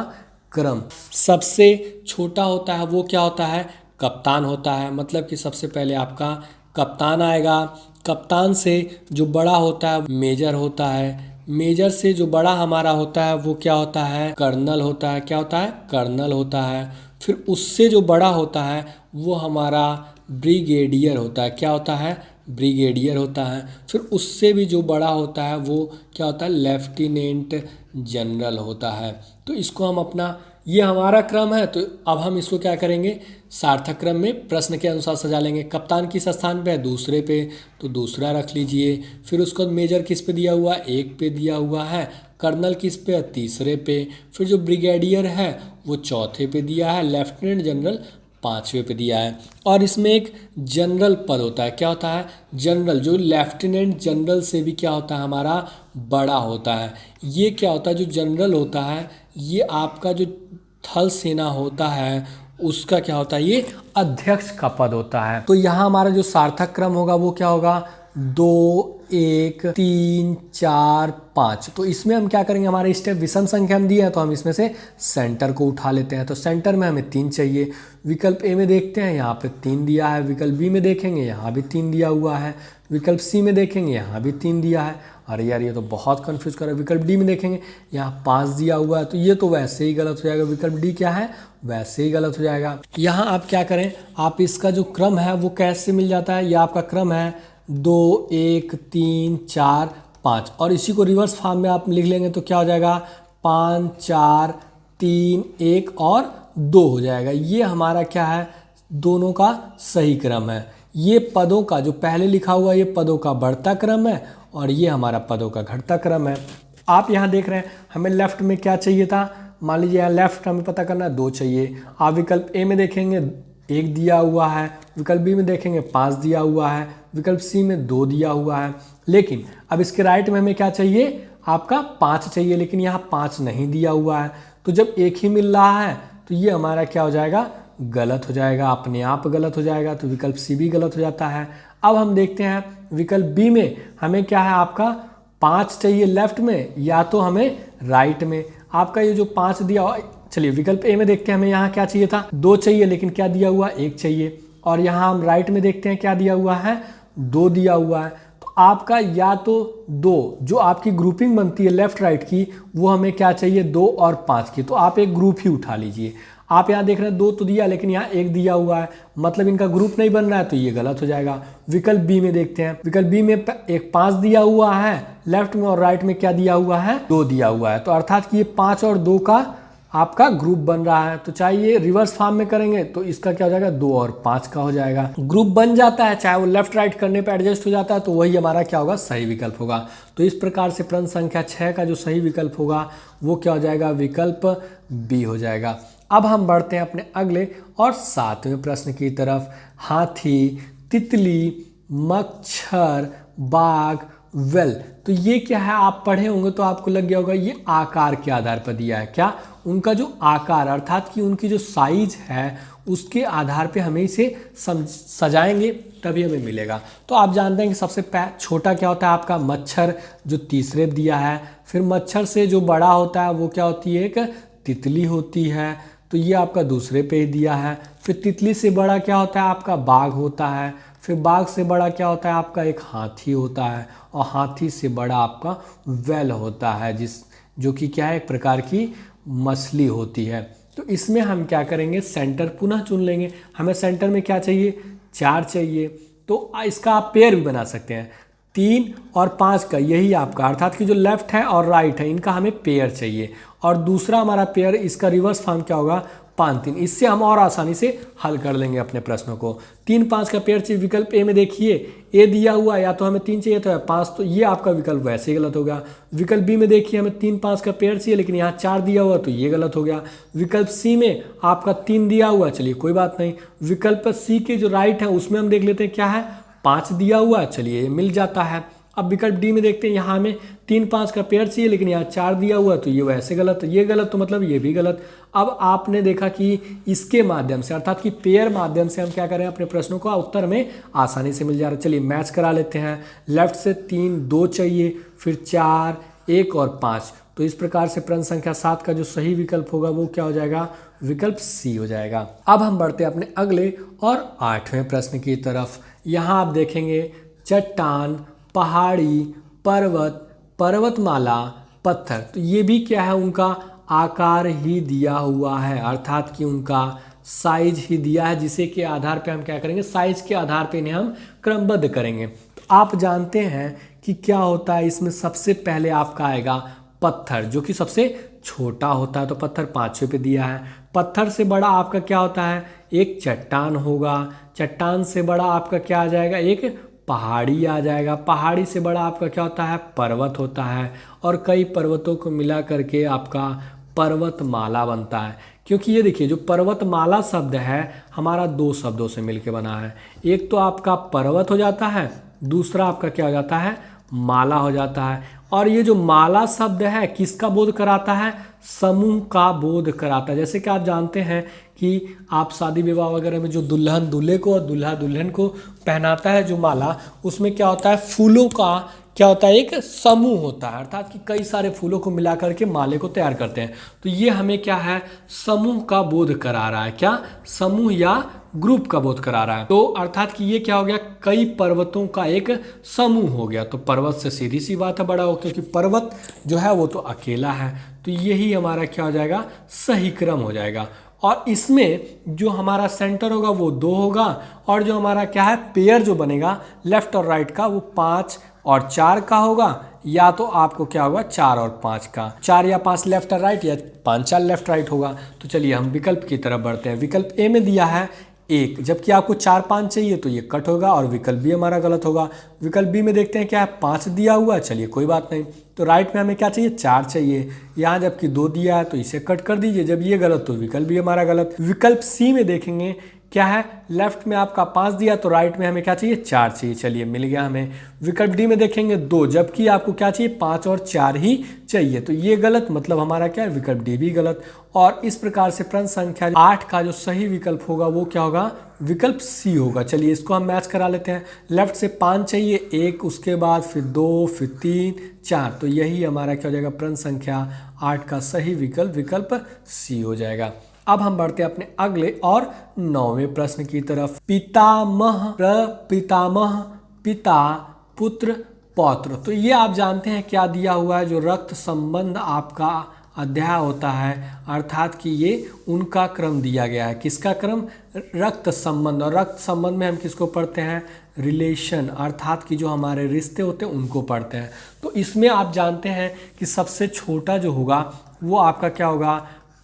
क्रम। सबसे छोटा होता है वो क्या होता है, कप्तान होता है। मतलब कि सबसे पहले आपका कप्तान आएगा। कप्तान से जो बड़ा होता है मेजर होता है। मेजर से जो बड़ा हमारा होता है वो क्या होता है, कर्नल होता है। क्या होता है? कर्नल होता है। फिर उससे जो बड़ा होता है वो हमारा ब्रिगेडियर होता है। क्या होता है? ब्रिगेडियर होता है। फिर उससे भी जो बड़ा होता है वो क्या होता है, लेफ्टिनेंट जनरल होता है। तो इसको हम अपना, ये हमारा क्रम है, तो अब हम इसको क्या करेंगे, सार्थक क्रम में प्रश्न के अनुसार सजा लेंगे। कप्तान किस स्थान पे है, दूसरे पे, तो दूसरा रख लीजिए। फिर उसको मेजर किस पे दिया हुआ है, एक पे दिया हुआ है। कर्नल किस पे है, तीसरे पे। फिर जो ब्रिगेडियर है वो चौथे पे दिया है। लेफ्टिनेंट जनरल पाँचवें पे दिया है। और इसमें एक जनरल पद होता है। क्या होता है? जनरल, जो लेफ्टिनेंट जनरल से भी क्या होता है, हमारा बड़ा होता है। ये क्या होता है, जो जनरल होता है ये आपका जो थल सेना होता है उसका क्या होता है, ये अध्यक्ष का पद होता है। तो यहाँ हमारा जो सार्थक क्रम होगा वो क्या होगा, 2 1 3 4 5। तो इसमें हम क्या करेंगे, हमारे स्टेप विषम संख्या हम दिए हैं तो हम इसमें से सेंटर को उठा लेते हैं। तो सेंटर में हमें 3 चाहिए। विकल्प ए में देखते हैं, यहाँ पे 3 दिया है। विकल्प बी में देखेंगे, यहाँ भी 3 दिया हुआ है। विकल्प सी में देखेंगे, यहाँ भी 3 दिया है। अरे यार ये तो बहुत कंफ्यूज कर रहा है। विकल्प डी में देखेंगे, यहाँ 5 दिया हुआ है, तो ये तो वैसे ही गलत हो जाएगा। विकल्प डी क्या है, वैसे ही गलत हो जाएगा। यहाँ आप क्या करें, आप इसका जो क्रम है वो कैसे मिल जाता है, ये आपका क्रम है 2 1 3 4 5, और इसी को रिवर्स फॉर्म में आप लिख लेंगे तो क्या हो जाएगा, 5 4 3 1 और 2 हो जाएगा। ये हमारा क्या है, दोनों का सही क्रम है। ये पदों का जो पहले लिखा हुआ ये पदों का बढ़ता क्रम है और ये हमारा पदों का घटता क्रम है। आप यहाँ देख रहे हैं हमें लेफ्ट में क्या चाहिए था, मान लीजिए यहाँ लेफ्ट हमें पता करना है 2 चाहिए। आप विकल्प ए में देखेंगे 1 दिया हुआ है, विकल्प बी में देखेंगे 5 दिया हुआ है, विकल्प सी में 2 दिया हुआ है। लेकिन अब इसके राइट में हमें क्या चाहिए, आपका 5 चाहिए, लेकिन यहाँ 5 नहीं दिया हुआ है। तो जब एक ही मिल रहा है तो ये हमारा क्या हो जाएगा, गलत हो जाएगा, अपने आप गलत हो जाएगा। तो विकल्प सी भी गलत हो जाता है। अब हम देखते हैं विकल्प बी में हमें क्या है, आपका 5 चाहिए लेफ्ट में या तो हमें राइट में। आपका ये जो 5 दिया हुआ, चलिए विकल्प ए में देखते हैं, हमें यहाँ क्या चाहिए था, 2 चाहिए, लेकिन क्या दिया हुआ, 1 चाहिए। और यहाँ हम राइट में देखते हैं क्या दिया हुआ है, 2 दिया हुआ है। तो आपका या तो 2, जो आपकी ग्रुपिंग बनती है लेफ्ट राइट की, वो हमें क्या चाहिए, 2 और 5 की। तो आप एक ग्रुप ही उठा लीजिए। आप यहाँ देख रहे हैं 2 तो दिया, लेकिन यहाँ 1 दिया हुआ है, मतलब इनका ग्रुप नहीं बन रहा है, तो ये गलत हो जाएगा। विकल्प बी में देखते हैं, विकल्प बी में एक 5 दिया हुआ है लेफ्ट में और राइट में क्या दिया हुआ है, 2 दिया हुआ है। तो अर्थात कि ये 5 और 2 का आपका ग्रुप बन रहा है। तो चाहे ये रिवर्स फॉर्म में करेंगे तो इसका क्या हो जाएगा, 2 और 5 का हो जाएगा। ग्रुप बन जाता है, चाहे वो लेफ्ट राइट करने पे एडजस्ट हो जाता है, तो वही हमारा क्या होगा, सही विकल्प होगा। तो इस प्रकार से प्रश्न संख्या 6 का जो सही विकल्प होगा वो क्या हो जाएगा, विकल्प बी हो जाएगा। अब हम बढ़ते हैं अपने अगले और 7वें प्रश्न की तरफ। हाथी, तितली, मच्छर, बाघ, वेल। तो ये क्या है, आप पढ़े होंगे तो आपको लग गया होगा ये आकार के आधार पर दिया है। क्या, उनका जो आकार अर्थात कि उनकी जो साइज है उसके आधार पे हमें इसे सजाएंगे तभी हमें मिलेगा। तो आप जानते हैं कि सबसे छोटा क्या होता है आपका मच्छर, जो तीसरे दिया है। फिर मच्छर से जो बड़ा होता है वो क्या होती है, एक तितली होती है, तो ये आपका दूसरे पे ही दिया है। फिर तितली से बड़ा क्या होता है आपका, बाघ होता है। फिर बाघ से बड़ा क्या होता है आपका, एक हाथी होता है। और हाथी से बड़ा आपका वेल होता है, जो कि क्या है, एक प्रकार की मछली होती है। तो इसमें हम क्या करेंगे, सेंटर पुनः चुन लेंगे। हमें सेंटर में क्या चाहिए, 4 चाहिए। तो इसका आप पेयर भी बना सकते हैं, 3 और 5 का, यही आपका अर्थात कि जो लेफ्ट है और राइट है इनका हमें पेयर चाहिए। और दूसरा हमारा पेयर, इसका रिवर्स फॉर्म क्या होगा, 5 3। इससे हम और आसानी से हल कर लेंगे अपने प्रश्नों को। 3 5 का पेयर चाहिए। विकल्प ए में देखिए ए दिया हुआ, या तो हमें 3 चाहिए तो 5, तो ये आपका विकल्प वैसे ही गलत हो गया। विकल्प बी में देखिए हमें 3 5 का पेयर चाहिए, लेकिन यहाँ 4 दिया हुआ, तो ये गलत हो गया। विकल्प सी में आपका 3 दिया हुआ, चलिए कोई बात नहीं। विकल्प सी के जो राइट है उसमें हम देख लेते हैं क्या है, 5 दिया हुआ है, चलिए ये मिल जाता है। अब विकल्प डी में देखते हैं, यहाँ हमें 3 5 का पेयर चाहिए लेकिन यहाँ 4 दिया हुआ है, तो ये वैसे गलत, ये गलत तो मतलब ये भी गलत। अब आपने देखा कि इसके माध्यम से अर्थात कि पेयर माध्यम से हम क्या करें, अपने प्रश्नों का उत्तर में आसानी से मिल जा रहा है। चलिए मैच करा लेते हैं। लेफ्ट से 3 2 चाहिए, फिर 4 1 और 5, तो इस प्रकार से प्रश्न संख्या 7 का जो सही विकल्प होगा वो क्या हो जाएगा, विकल्प सी हो जाएगा। अब हम बढ़ते हैं अपने अगले और 8वें प्रश्न की तरफ। यहाँ आप देखेंगे चट्टान, पहाड़ी, पर्वत, पर्वतमाला, पत्थर, तो ये भी क्या है, उनका आकार ही दिया हुआ है, अर्थात कि उनका साइज ही दिया है, जिसे के आधार पे हम क्या करेंगे, साइज के आधार पे इन्हें हम क्रमबद्ध करेंगे। तो आप जानते हैं कि क्या होता है, इसमें सबसे पहले आपका आएगा पत्थर, जो कि सबसे छोटा होता है, तो पत्थर 5वें पे दिया है। पत्थर से बड़ा आपका क्या होता है, एक चट्टान होगा। चट्टान से बड़ा आपका क्या आ जाएगा, एक पहाड़ी आ जाएगा। पहाड़ी से बड़ा आपका क्या होता है, पर्वत होता है। और कई पर्वतों को मिला करके आपका पर्वतमाला बनता है। क्योंकि ये देखिए, जो पर्वतमाला शब्द है हमारा 2 शब्दों से मिलकर बना है। एक तो आपका पर्वत हो जाता है, दूसरा आपका क्या हो जाता है, माला हो जाता है। और ये जो माला शब्द है किसका बोध कराता है, समूह का बोध कराता है। जैसे कि आप जानते हैं कि आप शादी विवाह वगैरह में जो दुल्हन दूल्हे को और दूल्हा दुल्हन को पहनाता है जो माला, उसमें क्या होता है, फूलों का क्या होता है, एक समूह होता है, अर्थात कि कई सारे फूलों को मिला करके माले को तैयार करते हैं। तो ये हमें क्या है, समूह का बोध करा रहा है। क्या, समूह या ग्रुप का बोध करा रहा है। तो अर्थात कि ये क्या हो गया, कई पर्वतों का एक समूह हो गया। तो पर्वत से सीधी सी बात है बड़ा हो, क्योंकि पर्वत जो है वो तो अकेला है। तो यही हमारा क्या हो जाएगा, सही क्रम हो जाएगा। और इसमें जो हमारा सेंटर होगा वो 2 होगा, और जो हमारा क्या है, पेयर जो बनेगा लेफ्ट और राइट का, वो 5 और 4 का होगा, या तो आपको क्या होगा, 4 और 5 का, 4 या 5 लेफ्ट और राइट, या 5 4 लेफ्ट राइट होगा। तो चलिए हम विकल्प की तरफ बढ़ते हैं। विकल्प ए में दिया है 1, जबकि आपको 4 5 चाहिए, तो ये कट होगा और विकल्प बी हमारा गलत होगा। विकल्प बी में देखते हैं क्या है, 5 दिया हुआ है, चलिए कोई बात नहीं। तो राइट में हमें क्या चाहिए, 4 चाहिए, यहाँ जबकि 2 दिया है तो इसे कट कर दीजिए। जब ये गलत तो विकल्प भी हमारा गलत। विकल्प सी में देखेंगे क्या है, लेफ्ट में आपका 5 दिया तो राइट में हमें क्या चाहिए, 4 चाहिए, चलिए मिल गया हमें। विकल्प डी में देखेंगे 2, जबकि आपको क्या चाहिए, 5 और 4 ही चाहिए, तो ये गलत, मतलब हमारा क्या है, विकल्प डी भी गलत। और इस प्रकार से प्रश्न संख्या 8 का जो सही विकल्प होगा वो क्या होगा, विकल्प सी होगा। चलिए इसको हम मैच करा लेते हैं। लेफ्ट से 5 चाहिए, 1, उसके बाद फिर 2, फिर 3 4, तो यही हमारा क्या हो जाएगा, प्रश्न संख्या 8 का सही विकल्प विकल्प सी हो जाएगा। अब हम बढ़ते हैं अपने अगले और 9वें प्रश्न की तरफ। पितामह, प्रपितामह, पिता, पुत्र, पौत्र, तो ये आप जानते हैं क्या दिया हुआ है, जो रक्त संबंध आपका अध्याय होता है, अर्थात कि ये उनका क्रम दिया गया है। किसका क्रम, रक्त संबंध। और रक्त संबंध में हम किसको पढ़ते हैं, रिलेशन, अर्थात कि जो हमारे रिश्ते होते हैं उनको पढ़ते हैं। तो इसमें आप जानते हैं कि सबसे छोटा जो होगा वो आपका क्या होगा,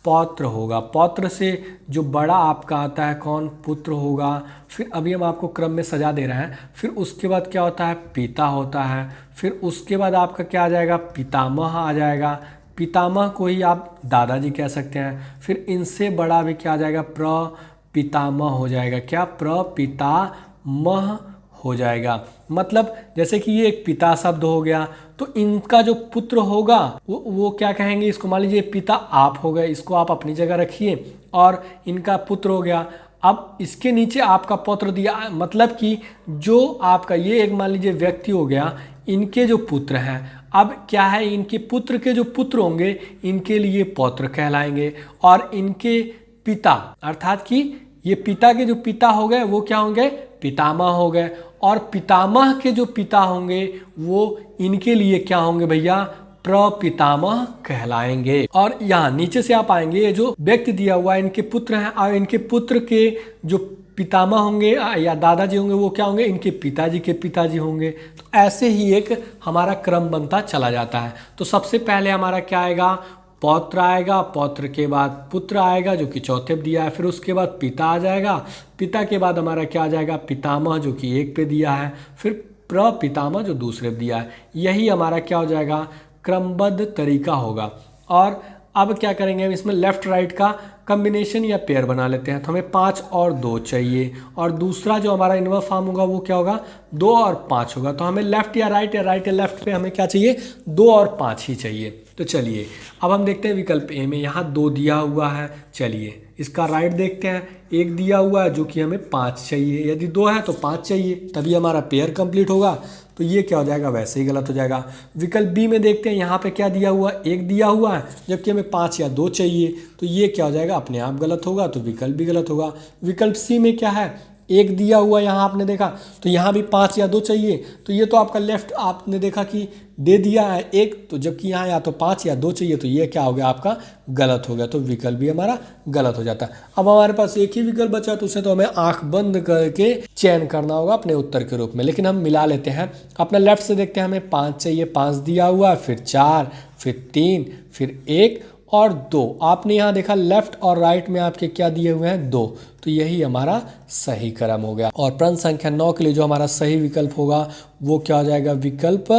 पौत्र होगा। पौत्र से जो बड़ा आपका आता है कौन, पुत्र होगा। फिर अभी हम आपको क्रम में सजा दे रहे हैं। फिर उसके बाद क्या होता है, पिता होता है। फिर उसके बाद आपका क्या आ जाएगा, पितामह आ जाएगा। पितामह को ही आप दादाजी कह सकते हैं। फिर इनसे बड़ा भी क्या आ जाएगा, प्रपितामह हो जाएगा। क्या, प्रपितामह हो जाएगा। मतलब जैसे कि ये एक पिता शब्द हो गया, तो इनका जो पुत्र होगा वो क्या कहेंगे, इसको मान लीजिए पिता आप हो गए, इसको आप अपनी जगह रखिए, और इनका पुत्र हो गया। अब इसके नीचे आपका पौत्र दिया, मतलब कि जो आपका ये एक मान लीजिए व्यक्ति हो गया, इनके जो पुत्र हैं, अब क्या है, इनके पुत्र के जो पुत्र होंगे इनके लिए पौत्र कहलाएंगे। और इनके पिता, अर्थात कि ये पिता के जो पिता हो गए वो क्या होंगे, पितामह हो गए। और पितामह के जो पिता होंगे वो इनके लिए क्या होंगे भैया, प्रपितामह कहलाएंगे। और यहाँ नीचे से आप आएंगे, ये जो व्यक्ति दिया हुआ है इनके पुत्र हैं, और इनके पुत्र के जो पितामह होंगे या दादाजी होंगे वो क्या होंगे, इनके पिताजी के पिताजी होंगे। तो ऐसे ही एक हमारा क्रम बनता चला जाता है। तो सबसे पहले हमारा क्या आएगा, पौत्र आएगा, पौत्र के बाद पुत्र आएगा जो कि चौथे पे दिया है। फिर उसके बाद पिता आ जाएगा, पिता के बाद हमारा क्या आ जाएगा, पितामह जो कि 1 पे दिया है। फिर प्रपितामह जो दूसरे पे दिया है। यही हमारा क्या हो जाएगा, क्रमबद्ध तरीका होगा। और अब क्या करेंगे, हम इसमें लेफ्ट राइट का कम्बिनेशन या पेयर बना लेते हैं। तो हमें 5 और 2 चाहिए, और दूसरा जो हमारा इनवर्स फॉर्म होगा वो क्या होगा, 2 और 5 होगा। तो हमें लेफ्ट या राइट या लेफ्ट पे हमें क्या चाहिए, 2 और 5 ही चाहिए। तो चलिए अब हम देखते हैं विकल्प ए में, यहाँ 2 दिया हुआ है। चलिए इसका राइट देखते हैं, 1 दिया हुआ है जो कि हमें 5 चाहिए। यदि 2 है तो 5 चाहिए, तभी हमारा पेयर कंप्लीट होगा। तो ये क्या हो जाएगा, वैसे ही गलत हो जाएगा। विकल्प बी में देखते हैं, यहाँ पे क्या दिया हुआ है, 1 दिया हुआ है जबकि हमें 5 या 2 चाहिए। तो ये क्या हो जाएगा, अपने आप गलत होगा, तो विकल्प भी गलत होगा। विकल्प सी में क्या है, 1 दिया हुआ, यहाँ आपने देखा तो यहाँ भी 5 या 2 चाहिए। तो ये तो आपका लेफ्ट आपने देखा कि दे दिया है 1, तो जबकि यहाँ या तो 5 या 2 चाहिए। तो ये क्या हो गया, आपका गलत हो गया। तो विकल्प भी हमारा गलत हो जाता है। अब हमारे पास एक ही विकल्प बचा, तो उसे तो हमें आंख बंद करके चयन करना होगा अपने उत्तर के रूप में। लेकिन हम मिला लेते हैं। अपना लेफ्ट से देखते हैं, हमें 5 चाहिए, 5 दिया हुआ, फिर 4, फिर 3, फिर 1 और 2। आपने यहाँ देखा लेफ्ट और राइट में आपके क्या दिए हुए हैं, 2। तो यही हमारा सही क्रम हो गया। और प्रश्न संख्या 9 के लिए जो हमारा सही विकल्प होगा वो क्या हो जाएगा, विकल्प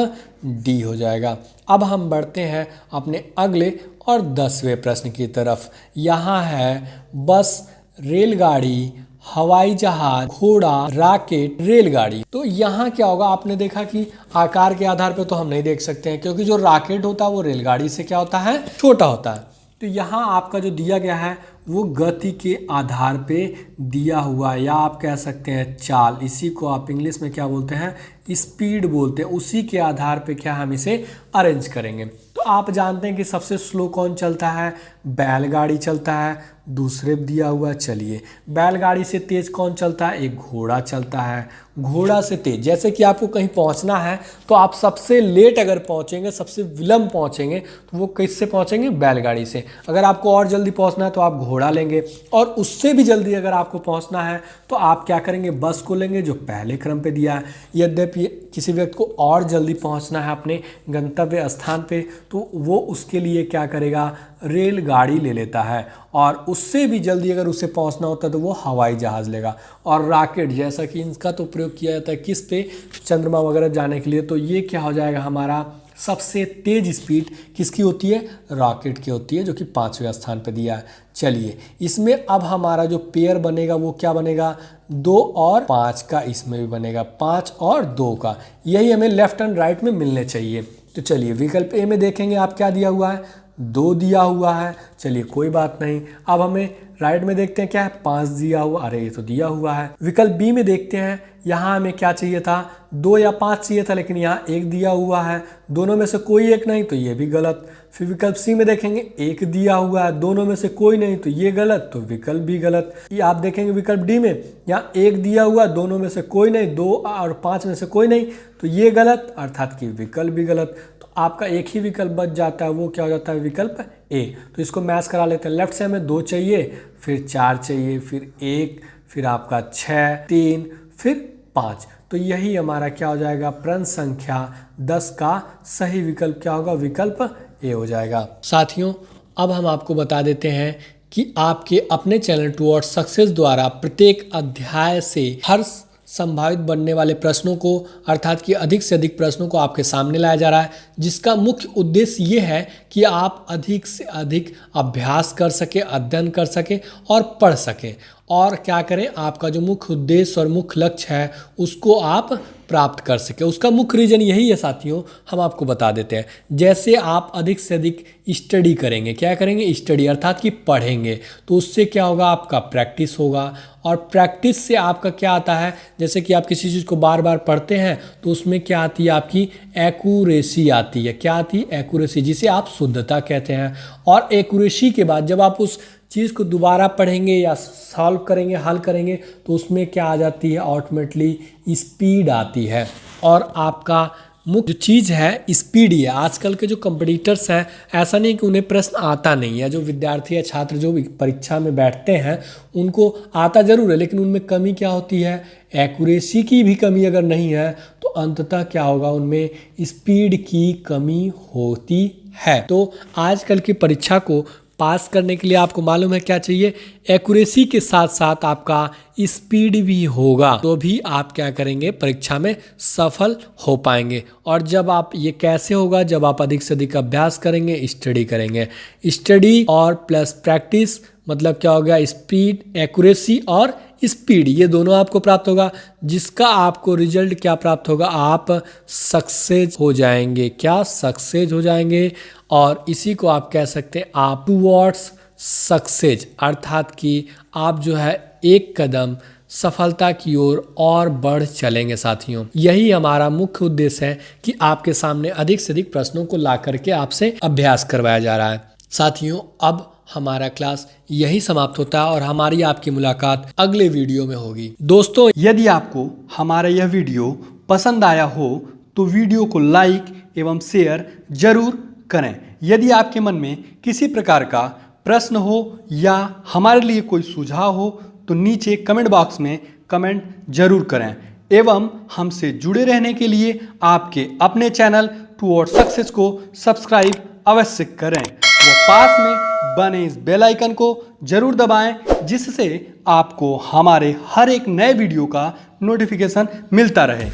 डी हो जाएगा। अब हम बढ़ते हैं अपने अगले और 10वें प्रश्न की तरफ। यहाँ है बस, रेलगाड़ी, हवाई जहाज, घोड़ा, रॉकेट, रेलगाड़ी। तो यहाँ क्या होगा, आपने देखा कि आकार के आधार पे तो हम नहीं देख सकते हैं, क्योंकि जो रॉकेट होता है वो रेलगाड़ी से क्या होता है, छोटा होता है। तो यहाँ आपका जो दिया गया है वो गति के आधार पे दिया हुआ है, या आप कह सकते हैं चाल। इसी को आप इंग्लिश में क्या बोलते हैं, स्पीड बोलते हैं। उसी के आधार पे क्या हम इसे अरेंज करेंगे। तो आप जानते हैं कि सबसे स्लो कौन चलता है, बैलगाड़ी चलता है। दूसरे दिया हुआ, चलिए बैलगाड़ी से तेज कौन चलता है, एक घोड़ा चलता है। घोड़ा से तेज, जैसे कि आपको कहीं पहुंचना है तो आप सबसे लेट अगर पहुंचेंगे, सबसे विलम्ब पहुंचेंगे, तो वो किससे पहुंचेंगे, बैलगाड़ी से। अगर आपको और जल्दी पहुंचना है तो आप घोड़ा लेंगे, और उससे भी जल्दी अगर आपको पहुंचना है तो आप क्या करेंगे, बस को लेंगे जो पहले क्रम पे दिया है। यद्यपि किसी व्यक्ति को और जल्दी पहुंचना है अपने गंतव्य स्थान पे, तो वो उसके लिए क्या करेगा, रेलगाड़ी ले लेता है। और उससे भी जल्दी अगर उसे पहुंचना होता है तो वो हवाई जहाज़ लेगा। और रॉकेट, जैसा कि इनका तो प्रयोग किया जाता है किस पे, चंद्रमा वगैरह जाने के लिए। तो ये क्या हो जाएगा, हमारा सबसे तेज स्पीड किसकी होती है, रॉकेट की होती है, जो कि 5वें स्थान पे दिया है। चलिए इसमें अब हमारा जो पेयर बनेगा वो क्या बनेगा, 2 और 5 का इसमें भी बनेगा, 5 और 2 का। यही हमें लेफ्ट एंड राइट में मिलने चाहिए। तो चलिए विकल्प ए में देखेंगे, आप क्या दिया हुआ है, 2 दिया हुआ है। चलिए कोई बात नहीं। अब हमें राइट में देखते हैं क्या है, 5 दिया हुआ, अरे ये तो दिया हुआ है। विकल्प बी में देखते हैं, यहाँ हमें क्या चाहिए था, 2 या 5 चाहिए था, लेकिन यहाँ 1 दिया हुआ है। दोनों में से कोई एक नहीं, तो ये भी गलत। फिर विकल्प सी में देखेंगे, 1 दिया हुआ है, दोनों में से कोई नहीं, तो ये गलत, तो विकल्प भी गलत। ये आप देखेंगे विकल्प डी में, यहाँ 1 दिया हुआ है, दोनों में से कोई नहीं, 2 और 5 में से कोई नहीं, तो ये गलत, अर्थात कि विकल्प भी गलत। तो आपका एक ही विकल्प बच जाता है, वो क्या हो जाता है, विकल्प ए। तो इसको मैच करा लेते हैं। लेफ्ट से हमें 2 चाहिए, फिर 4 चाहिए, फिर 1, फिर आपका 6, 3, फिर 5। तो यही हमारा क्या हो जाएगा, प्रश्न संख्या 10 का सही विकल्प क्या होगा, विकल्प ए हो जाएगा। साथियों अब हम आपको बता देते हैं कि आपके अपने चैनल टुवर्ड्स सक्सेस द्वारा प्रत्येक अध्याय से हर संभावित बनने वाले प्रश्नों को, अर्थात कि अधिक से अधिक प्रश्नों को आपके सामने लाया जा रहा है, जिसका मुख्य उद्देश्य ये है कि आप अधिक से अधिक अभ्यास कर सके, अध्ययन कर सके और पढ़ सके। और क्या करें, आपका जो मुख्य उद्देश्य और मुख्य लक्ष्य है उसको आप प्राप्त कर सके। उसका मुख्य रीज़न यही है साथियों, हम आपको बता देते हैं। जैसे आप अधिक से अधिक स्टडी करेंगे, क्या करेंगे, स्टडी अर्थात कि पढ़ेंगे, तो उससे क्या होगा, आपका प्रैक्टिस होगा। और प्रैक्टिस से आपका क्या आता है, जैसे कि आप किसी चीज़ को बार बार पढ़ते हैं तो उसमें क्या आती है, आपकी एक्यूरेसी आती है। क्या आती है, एक्यूरेसी, जिसे आप शुद्धता कहते हैं। और एक्यूरेसी के बाद जब आप उस चीज़ को दोबारा पढ़ेंगे या सॉल्व करेंगे, हल करेंगे, तो उसमें क्या आ जाती है, ऑटोमेटिकली स्पीड आती है। और आपका मुख्य जो चीज़ है स्पीड ही है। आजकल के जो कंपटीटर्स हैं, ऐसा नहीं कि उन्हें प्रश्न आता नहीं है। जो विद्यार्थी या छात्र जो परीक्षा में बैठते हैं उनको आता ज़रूर है, लेकिन उनमें कमी क्या होती है, एक्यूरेसी की भी कमी अगर नहीं है तो अंततः क्या होगा, उनमें स्पीड की कमी होती है। तो आजकल की परीक्षा को पास करने के लिए आपको मालूम है क्या चाहिए, एक्यूरेसी के साथ साथ आपका स्पीड भी होगा, तो भी आप क्या करेंगे, परीक्षा में सफल हो पाएंगे। और जब आप ये कैसे होगा, जब आप अधिक से अधिक अभ्यास करेंगे, स्टडी करेंगे। स्टडी और प्लस प्रैक्टिस मतलब क्या हो गया, स्पीड, एक्यूरेसी और स्पीड, ये दोनों आपको प्राप्त होगा, जिसका आपको रिजल्ट क्या प्राप्त होगा, आप सक्सेस हो जाएंगे। क्या सक्सेस हो जाएंगे। और इसी को आप कह सकते हैं आप टूवर्ड्स सक्सेस, अर्थात कि आप जो है एक कदम सफलता की ओर और बढ़ चलेंगे। साथियों, यही हमारा मुख्य उद्देश्य है कि आपके सामने अधिक से अधिक प्रश्नों को ला करके आपसे अभ्यास करवाया जा रहा है। साथियों, अब हमारा क्लास यही समाप्त होता है और हमारी आपकी मुलाकात अगले वीडियो में होगी। दोस्तों, यदि आपको हमारा यह वीडियो पसंद आया हो तो वीडियो को लाइक एवं शेयर जरूर करें। यदि आपके मन में किसी प्रकार का प्रश्न हो या हमारे लिए कोई सुझाव हो तो नीचे कमेंट बॉक्स में कमेंट जरूर करें। एवं हमसे जुड़े रहने के लिए आपके अपने चैनल टूवर्ड्स सक्सेस को सब्सक्राइब अवश्य करें व पास में बने इस बेल आइकन को जरूर दबाएं, जिससे आपको हमारे हर एक नए वीडियो का नोटिफिकेशन मिलता रहे।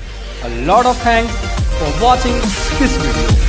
A lot of thanks for watching this video.